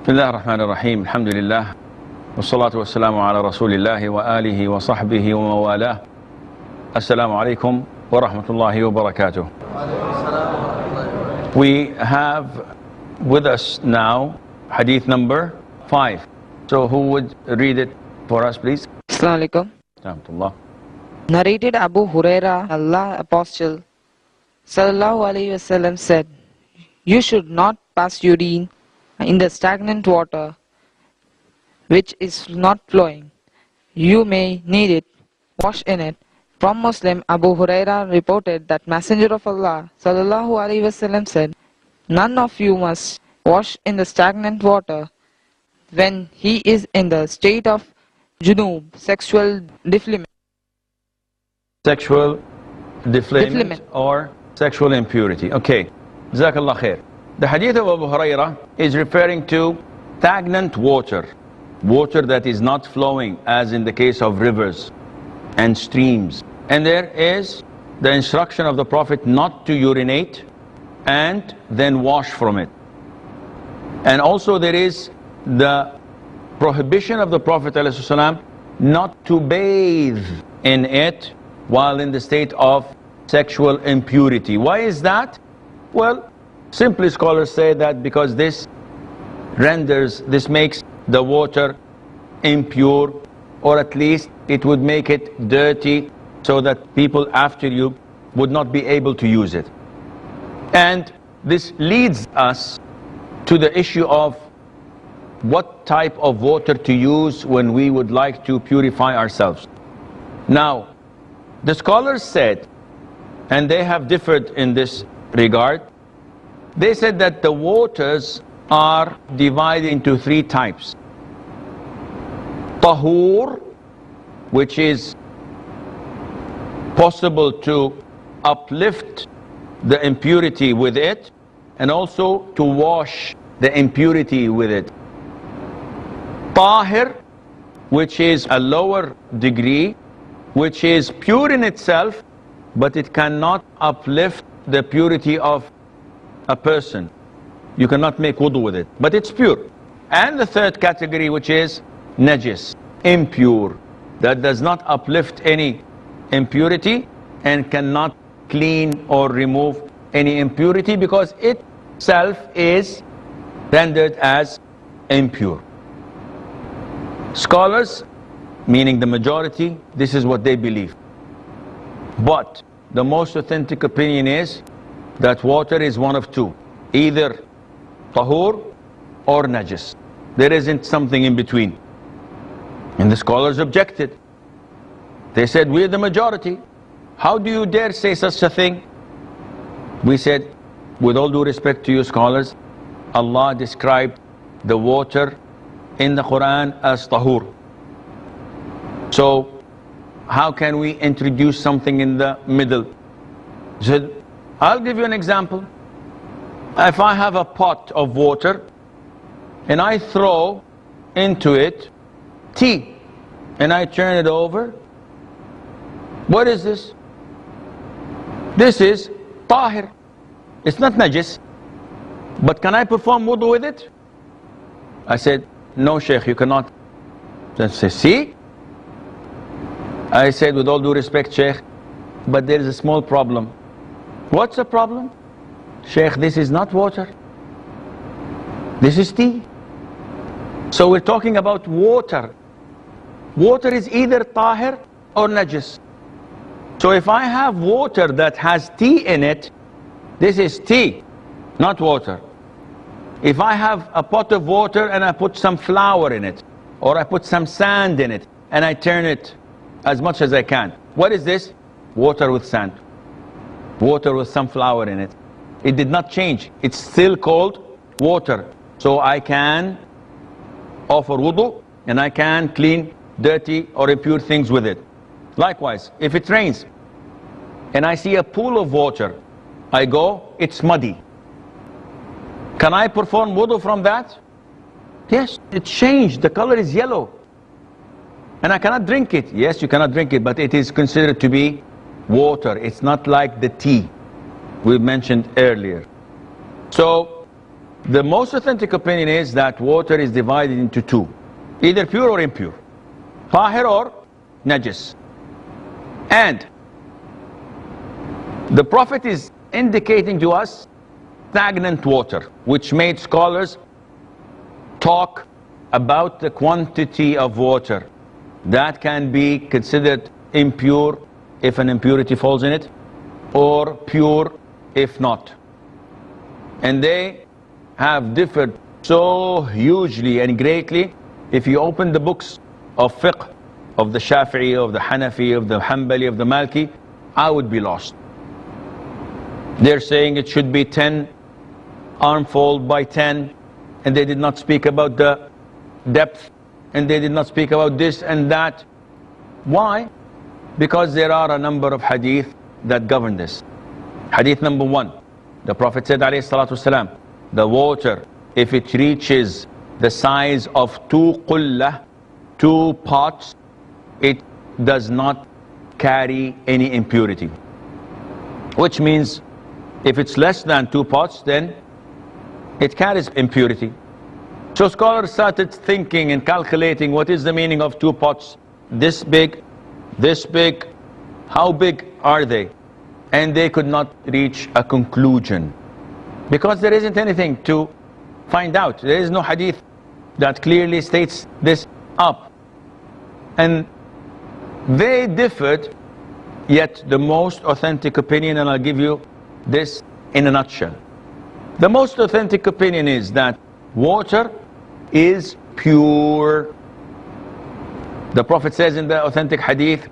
بسم الله الرحمن الرحيم الحمد لله والصلاة والسلام على رسول الله وآله وصحبه وموالاه السلام عليكم ورحمة الله وبركاته. We have with us now hadith number 5. So who would read it for us, please? Assalamu alaikum. Rahmatullah. Narrated Abu Huraira, Allah Apostle Sallallahu Alaihi Wasallam said, "You should not pass urine in the stagnant water which is not flowing. You may need it, wash in it." From Muslim, Abu Huraira reported that Messenger of Allah Sallallahu Alaihi Wasallam said, "None of you must wash in the stagnant water when he is in the state of junub, sexual defilement. Sexual defilement or sexual impurity. Okay. Jazakallah khair. The hadith of Abu Hurairah is referring to stagnant water. Water that is not flowing, as in the case of rivers and streams. And there is the instruction of the Prophet not to urinate and then wash from it. And also there is the prohibition of the Prophet ﷺ not to bathe in it while in the state of sexual impurity. Why is that? Well, simply scholars say that because this makes the water impure, or at least it would make it dirty so that people after you would not be able to use it. And this leads us to the issue of what type of water to use when we would like to purify ourselves. Now, the scholars said, and they have differed in this regard, they said that the waters are divided into 3 types. Tahur, which is possible to uplift the impurity with it, and also to wash the impurity with it. Tahir, which is a lower degree, which is pure in itself, but it cannot uplift the purity of a person. You cannot make wudu with it, but it's pure. And the 3rd category, which is najis, impure, that does not uplift any impurity and cannot clean or remove any impurity because itself is rendered as impure. Scholars, meaning the majority, this is what they believe. But the most authentic opinion is that water is one of 2, either tahur or najis. There isn't something in between. And the scholars objected. They said, we're the majority. How do you dare say such a thing? We said, with all due respect to you scholars, Allah described the water in the Quran as tahur. So, how can we introduce something in the middle? He said, I'll give you an example. If I have a pot of water and I throw into it tea and I turn it over, what is this? This is tahir. It's not najis. But can I perform wudu with it? I said, no, Shaykh, you cannot. Then say, see? I said, with all due respect, Shaykh, but there is a small problem. What's the problem? Shaykh, this is not water. This is tea. So we're talking about water. Water is either tahir or najis. So if I have water that has tea in it, this is tea, not water. If I have a pot of water and I put some flour in it, or I put some sand in it, and I turn it as much as I can, what is this? Water with sand. Water with some flour in it. It did not change. It's still called water. So I can offer wudu and I can clean dirty or impure things with it. Likewise, if it rains and I see a pool of water, I go, it's muddy. Can I perform wudu from that? Yes, it changed. The color is yellow. And I cannot drink it. Yes, you cannot drink it, but it is considered to be water. It's not like the tea we mentioned earlier. So The most authentic opinion is that water is divided into two, either pure or impure, tahir or najis. And the Prophet is indicating to us stagnant water, which made scholars talk about the quantity of water that can be considered impure if an impurity falls in it, or pure if not. And they have differed so hugely and greatly. If you open the books of fiqh of the Shafi'i, of the Hanafi, of the Hanbali, of the Malki, I would be lost. They're saying it should be 10 armful by 10, and they did not speak about the depth, and they did not speak about this and that. Why? Because there are a number of hadith that govern this. Hadith number 1, the Prophet said, alayhi salatu wasalam, the water, if it reaches the size of 2 qullah, 2 pots, it does not carry any impurity. Which means, if it's less than 2 pots, then it carries impurity. So scholars started thinking and calculating what is the meaning of 2 pots, this big, how big are they? And they could not reach a conclusion, because there isn't anything to find out. There is no hadith that clearly states this up. And they differed, yet the most authentic opinion, and I'll give you this in a nutshell. The most authentic opinion is that water is pure. The Prophet says in the authentic hadith,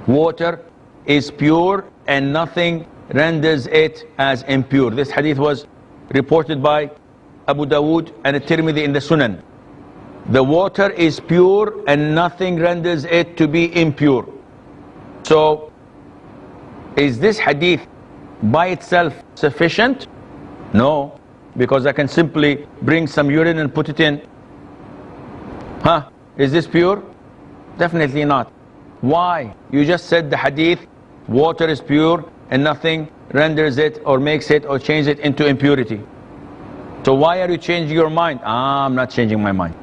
water is pure and nothing renders it as impure. This hadith was reported by Abu Dawood and At-Tirmidhi in the Sunan. The water is pure and nothing renders it to be impure. So, is this hadith by itself sufficient? No, because I can simply bring some urine and put it in. Is this pure? Definitely not. Why? You just said the hadith, water is pure and nothing renders it or makes it or changes it into impurity. So why are you changing your mind? I'm not changing my mind.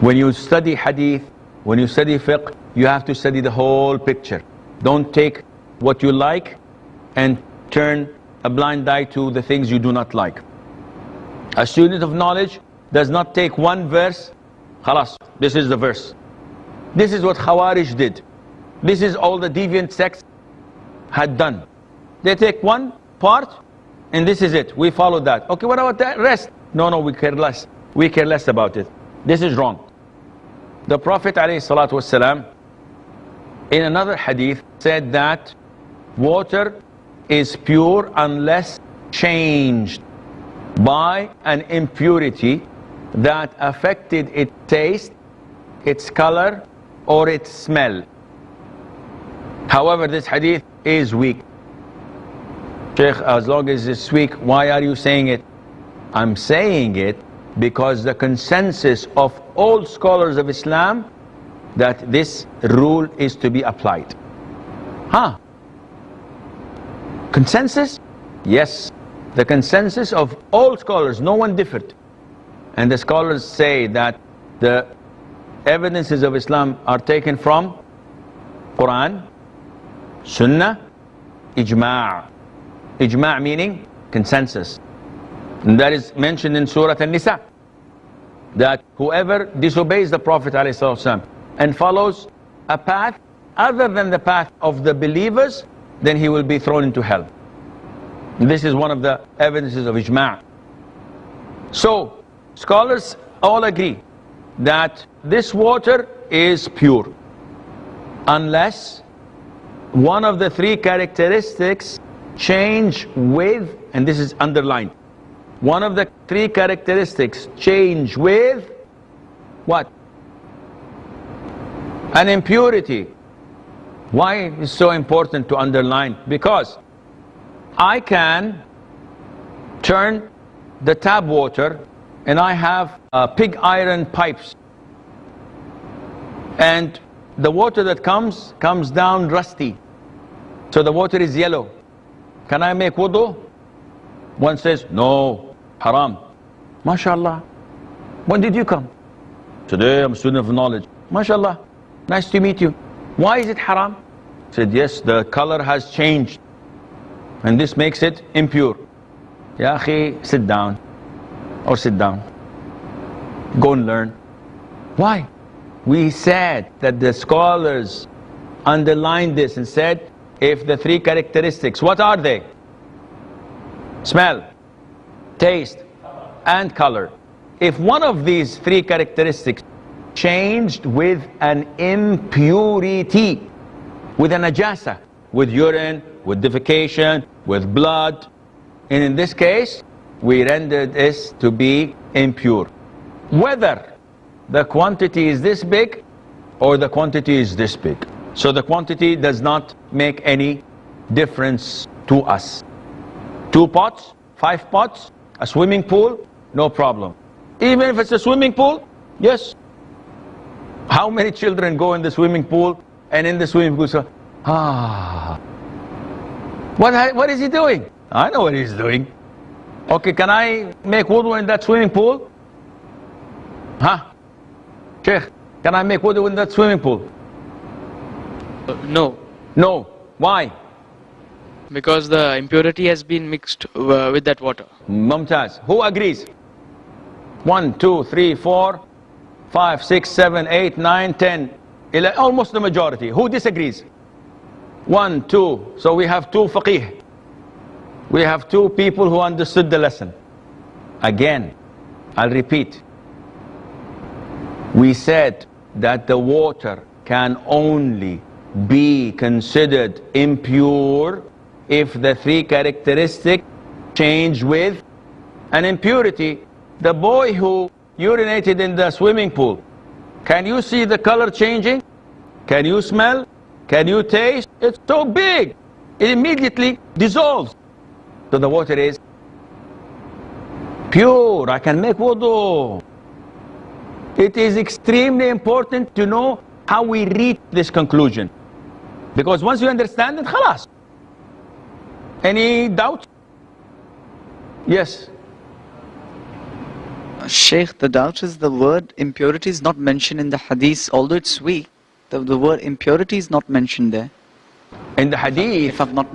When you study hadith, when you study fiqh, you have to study the whole picture. Don't take what you like and turn a blind eye to the things you do not like. A student of knowledge does not take one verse, khalas, this is the verse. This is what Khawarij did. This is all the deviant sects had done. They take one part and this is it. We follow that. Okay, what about the rest? No, we care less. We care less about it. This is wrong. The Prophet ﷺ, in another hadith, said that water is pure unless changed by an impurity that affected its taste, its color, or its smell. However, this hadith is weak. Sheikh, as long as it's weak, why are you saying it? I'm saying it because the consensus of all scholars of Islam that this rule is to be applied. Consensus? Yes. The consensus of all scholars, no one differed. And the scholars say that the evidences of Islam are taken from Quran, Sunnah, Ijma'. Ijma' meaning consensus. And that is mentioned in Surah An-Nisa, that whoever disobeys the Prophet ﷺ and follows a path other than the path of the believers, then he will be thrown into hell. This is one of the evidences of Ijma'. So, scholars all agree that this water is pure unless one of the 3 characteristics change with, and this is underlined, one of the 3 characteristics change with what? An impurity. Why is it so important to underline? Because I can turn the tap water and I have pig iron pipes, and the water that comes down rusty, so the water is yellow. Can I make wudu? One says, no, Haram. MashaAllah. When did you come? Today I'm a student of knowledge. MashaAllah. Nice to meet you. Why is it haram? Said, yes, the color has changed. And this makes it impure. Ya akhi, sit down. Or sit down. Go and learn. Why? We said that the scholars underlined this and said, if the three characteristics, what are they? Smell, taste, and color. If one of these three characteristics changed with an impurity, with a najasa, with urine, with defecation, with blood, and in this case, we rendered this to be impure. Whether the quantity is this big or the quantity is this big. So the quantity does not make any difference to us. 2 pots, 5 pots, a swimming pool, no problem. Even if it's a swimming pool, yes. How many children go in the swimming pool and in the swimming pool say, what is he doing? I know what he's doing. Okay, can I make wudu in that swimming pool? Huh? Sheikh, can I make wudu in that swimming pool? No, No. Why? because the impurity has been mixed with that water. Mumtaz. Who agrees? 1, 2, 3, 4, 5, 6, 7, 8, 9, 10. Almost the majority. Who disagrees? 1, 2. So we have 2 faqih. We have 2 people who understood the lesson. Again, I'll repeat. We said that the water can only be considered impure if the 3 characteristics change with an impurity. The boy who urinated in the swimming pool, can you see the color changing? Can you smell? Can you taste? It's so big. It immediately dissolves. So the water is pure. I can make wudu. It is extremely important to know how we reach this conclusion. Because once you understand it, khalas. Any doubt? Yes. Sheikh, the doubt is the word impurity is not mentioned in the hadith, although it's weak. The word impurity is not mentioned there. In the hadith, If I'm not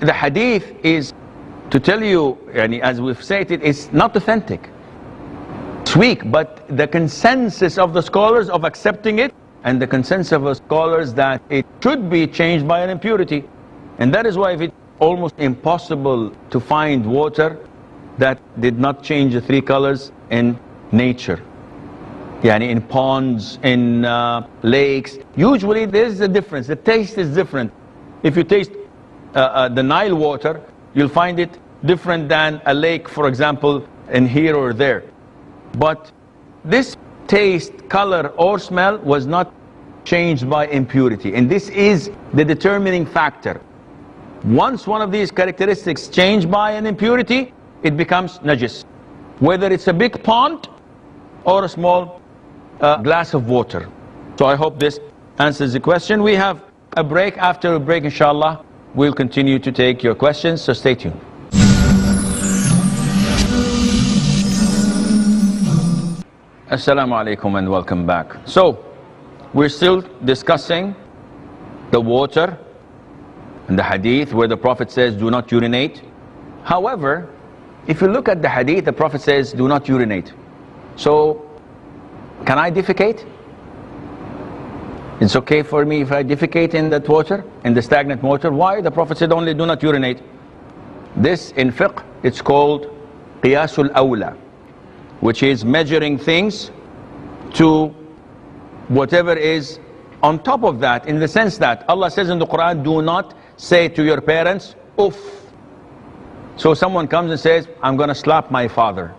the hadith is to tell you, as we've said, it's not authentic. It's weak, but the consensus of the scholars of accepting it, and the consensus of the scholars that it should be changed by an impurity. And that is why it's almost impossible to find water that did not change the 3 colors in nature. In ponds, in lakes. Usually there's a difference. The taste is different. If you taste the Nile water, you'll find it different than a lake, for example, in here or there. But this taste, color, or smell was not changed by impurity. And this is the determining factor. Once one of these characteristics changed by an impurity, it becomes najis. Whether it's a big pond or a small glass of water. So I hope this answers the question. We have a break. After a break, inshallah, we'll continue to take your questions, so stay tuned. Assalamu alaikum and welcome back. So, we're still discussing the water and the hadith where the Prophet says, do not urinate. However, if you look at the hadith, the Prophet says, do not urinate. So, can I defecate? It's okay for me if I defecate in that water, in the stagnant water. Why? The Prophet said only do not urinate. This in fiqh, it's called qiyasul awla, which is measuring things to whatever is on top of that, in the sense that Allah says in the Quran, do not say to your parents, uff. So someone comes and says, I'm going to slap my father.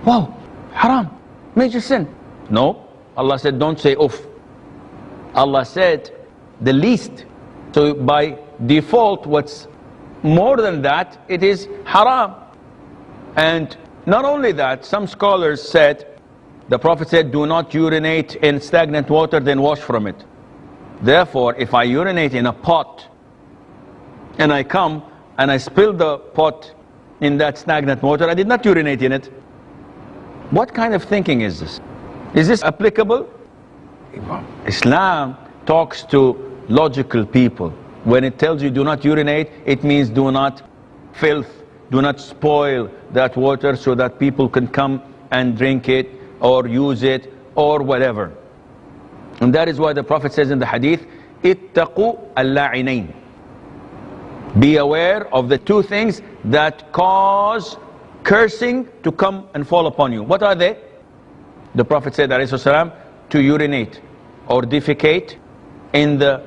Wow, haram, major sin. No, Allah said don't say uff. Allah said the least. So by default, what's more than that, it is haram. And not only that, some scholars said, the Prophet said, do not urinate in stagnant water, then wash from it. Therefore, if I urinate in a pot, and I come and I spill the pot in that stagnant water. I did not urinate in it. What kind of thinking is this? Is this applicable? Islam talks to logical people. When it tells you do not urinate, it means do not filth, do not spoil that water so that people can come and drink it or use it or whatever. And that is why the Prophet says in the hadith, ittaqu al-la'inain. Be aware of the two things that cause cursing to come and fall upon you. What are they? The Prophet said, alayhi salam, to urinate or defecate in the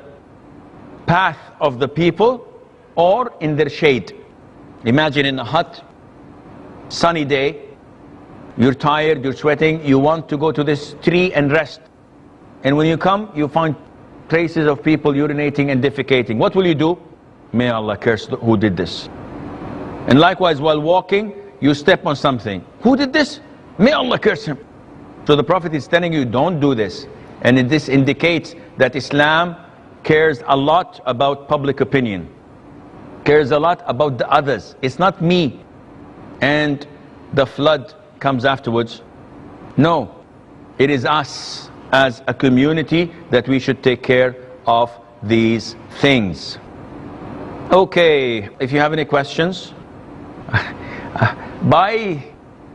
path of the people or in their shade. Imagine in a hot, sunny day, you're tired, you're sweating, you want to go to this tree and rest. And when you come, you find traces of people urinating and defecating. What will you do? May Allah curse who did this. And likewise, while walking, you step on something. Who did this? May Allah curse him. So the Prophet is telling you, don't do this. And this indicates that Islam cares a lot about public opinion, cares a lot about the others. It's not me and the flood comes afterwards. No, it is us as a community that we should take care of these things. Okay, if you have any questions, by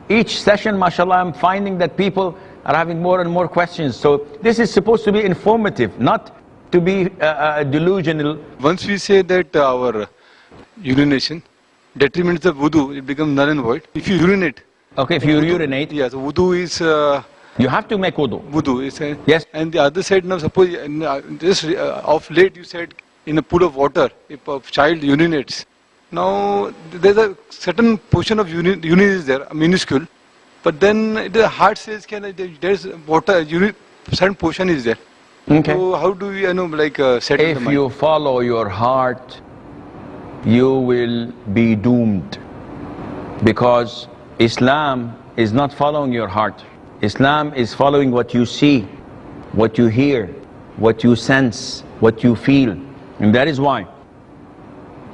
each session, mashallah, I'm finding that people are having more and more questions. So this is supposed to be informative, not to be delusional. Once we say that our urination detriments the wudu, it becomes null and void. If you urinate. Okay, if you urinate. Yes, wudu is... you have to make wudu. Wudu is... yes. And the other side, now suppose, just of late you said, in a pool of water, if a child urinates. Now, there's a certain portion of urine is there, minuscule. But then the heart says, there's water, certain portion is there. Okay. So how do we, set if you follow your heart, you will be doomed. Because Islam is not following your heart. Islam is following what you see, what you hear, what you sense, what you feel. And that is why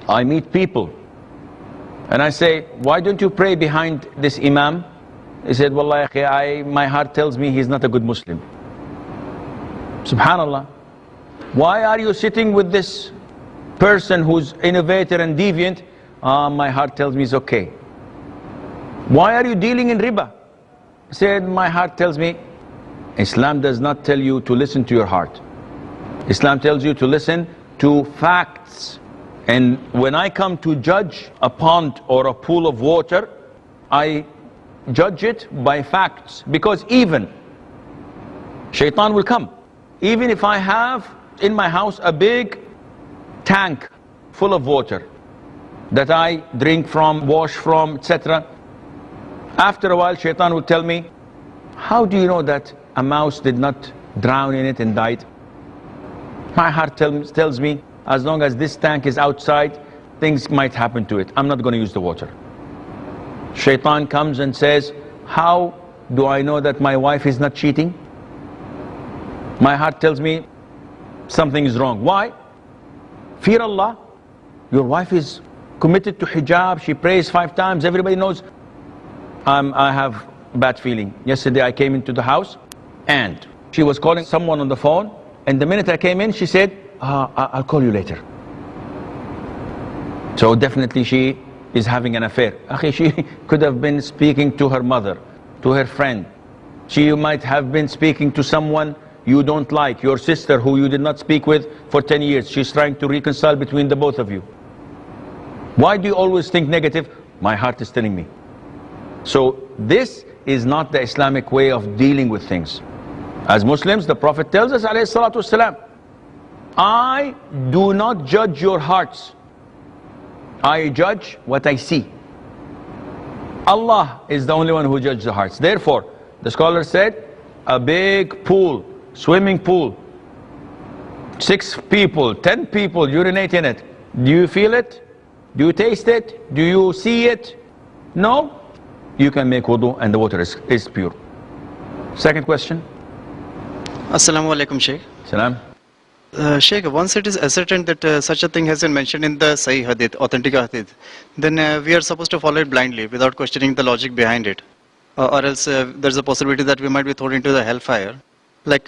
I meet people and I say, why don't you pray behind this imam? He said, wallahi, my heart tells me he's not a good Muslim. Subhanallah. Why are you sitting with this person who's innovator and deviant? My heart tells me it's okay. Why are you dealing in riba? He said, my heart tells me. Islam does not tell you to listen to your heart. Islam tells you to listen to facts. And when I come to judge a pond or a pool of water, I judge it by facts. Because even shaitan will come. Even if I have in my house a big tank full of water that I drink from, wash from, etc. After a while, shaitan will tell me, how do you know that a mouse did not drown in it and died? My heart tells me, as long as this tank is outside, things might happen to it. I'm not going to use the water. Shaitan comes and says, how do I know that my wife is not cheating? My heart tells me something is wrong. Why? Fear Allah. Your wife is committed to hijab, she prays 5 times, everybody knows. I have bad feeling. Yesterday I came into the house and she was calling someone on the phone, and the minute I came in she said, I'll call you later. So definitely she is having an affair. She could have been speaking to her mother, to her friend. She might have been speaking to someone you don't like, your sister who you did not speak with for 10 years. She's trying to reconcile between the both of you. Why do you always think negative? My heart is telling me. So this is not the Islamic way of dealing with things. As Muslims, the Prophet tells us, alayhi salatu wasalam, I do not judge your hearts. I judge what I see. Allah is the only one who judges the hearts. Therefore, the scholar said, a big pool, swimming pool, 6 people, 10 people urinate in it. Do you feel it? Do you taste it? Do you see it? No? You can make wudu and the water is pure. Second question. Assalamu alaikum, Shaykh. Salam. Sheikh, once it is ascertained that such a thing has been mentioned in the Sahih Hadith, authentic Hadith, then we are supposed to follow it blindly without questioning the logic behind it. Or else there's a possibility that we might be thrown into the hellfire. Like,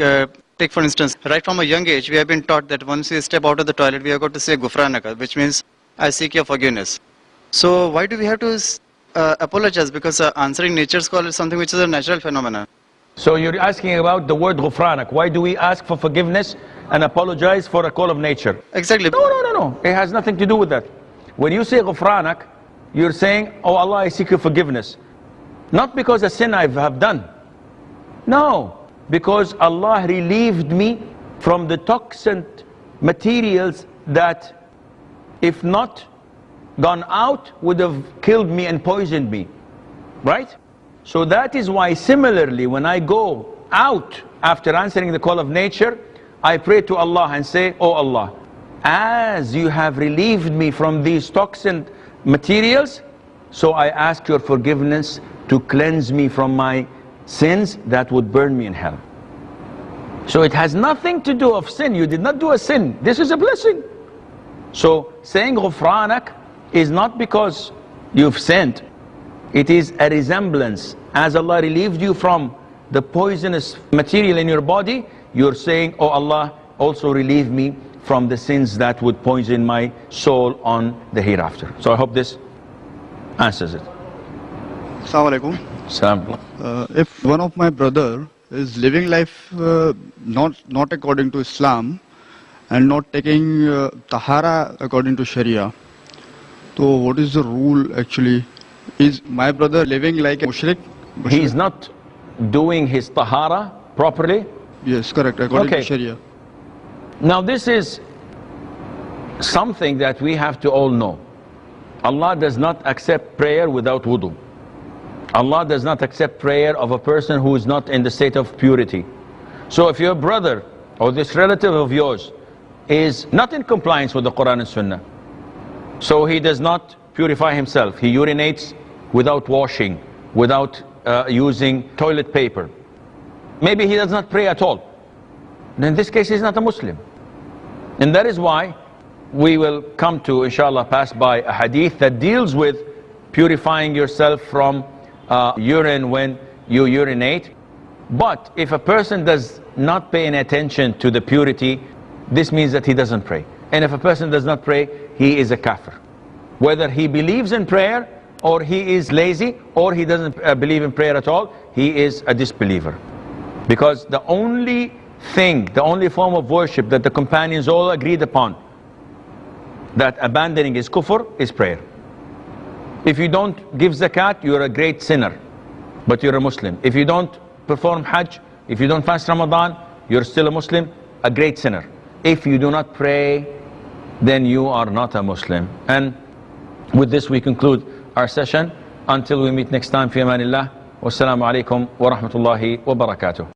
take for instance, right from a young age, we have been taught that once we step out of the toilet, we have got to say Gufranaka, which means, I seek your forgiveness. So why do we have to apologize? Because answering nature's call is something which is a natural phenomenon. So you're asking about the word ghufranak. Why do we ask for forgiveness and apologize for a call of nature? Exactly. No. It has nothing to do with that. When you say ghufranak, you're saying, oh Allah, I seek your forgiveness. Not because a sin I have done. No, because Allah relieved me from the toxic materials that, if not gone out, would have killed me and poisoned me. Right? So that is why similarly when I go out after answering the call of nature, I pray to Allah and say, oh Allah, as you have relieved me from these toxic materials, so I ask your forgiveness to cleanse me from my sins that would burn me in hell. So it has nothing to do of sin. You did not do a sin. This is a blessing. So saying ghufranak is not because you've sinned. It is a resemblance. As Allah relieved you from the poisonous material in your body, you're saying, oh Allah, also relieve me from the sins that would poison my soul on the hereafter. So I hope this answers it. Assalamu alaikum. Salam. If one of my brother is living life not according to Islam and not taking tahara according to Sharia, so what is the rule actually? Is my brother living like a mushrik? He is not doing his tahara properly? Yes, correct, according to Sharia. Now this is something that we have to all know. Allah does not accept prayer without wudu. Allah does not accept prayer of a person who is not in the state of purity. So if your brother or this relative of yours is not in compliance with the Quran and Sunnah, so he does not purify himself, he urinates without washing, without using toilet paper, maybe he does not pray at all, then in this case he's not a Muslim. And that is why we will come to, inshallah, pass by a hadith that deals with purifying yourself from urine when you urinate. But if a person does not pay any attention to the purity, this means that he doesn't pray. And if a person does not pray, he is a kafir. Whether he believes in prayer, or he is lazy, or he doesn't believe in prayer at all, he is a disbeliever. Because the only thing, the only form of worship that the companions all agreed upon, that abandoning is kufr, is prayer. If you don't give zakat, you're a great sinner, but you're a Muslim. If you don't perform hajj, if you don't fast Ramadan, you're still a Muslim, a great sinner. If you do not pray, then you are not a Muslim. And with this we conclude our session. Until we meet next time, fi amanillah. Wassalamu alaikum wa rahmatullahi wa barakatuh.